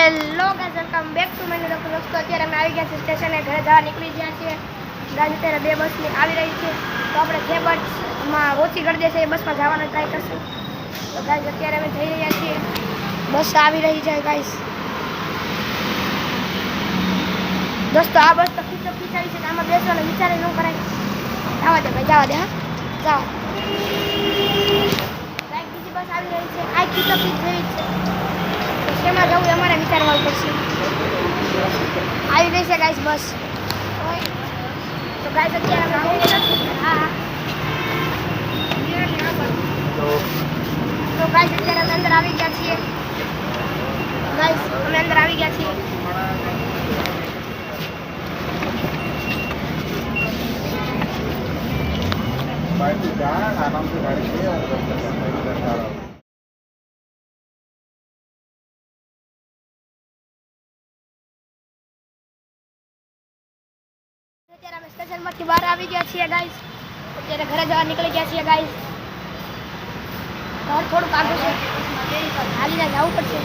Hello guys, welcome back to my new vlog. તો અત્યારે અમે આવી ગયા છે સ્ટેશને, ઘરે જવા નીકળી ગયા છીએ. ગાઈસ અત્યારે બે બસની આવી રહી છે, તો આપણે જે બસમાં ઓછી ગળદે છે એ બસમાં જવાનો ટ્રાય કરશું. તો ગાઈસ અત્યારે અમે જઈ રહ્યા છીએ, બસ આવી રહી છે. ગાઈસ દોસ્તો, આ બસ તો ખીચાવી છે, આમાં બેસવાનો વિચાર ન કરાય. જવા દે ભાઈ, જવા દે. હા, જાઓ. ગાઈસ બીજી બસ આવી રહી છે, આ ખીચપી જેવી છે. શેમાં જવું અમારે વિચારવું પડશે. આવી ગઈ છે ગાઈસ બસ. તો ગાઈસ અત્યારે અમે તો ગાઈસ અત્યારે અમે અંદર આવી ગયા છીએ. ગાઈસ અમે અંદર આવી ગયા છીએ. आराम से गाड़ी से અત્યારે અમે સ્ટેશનમાંથી બહાર આવી ગયા છીએ ગાઈસ. અત્યારે ઘરે જવા નીકળી ગયા છીએ ગાઈસ. ઘર થોડુંક આગળ છે, હાલીને જવું પડશે.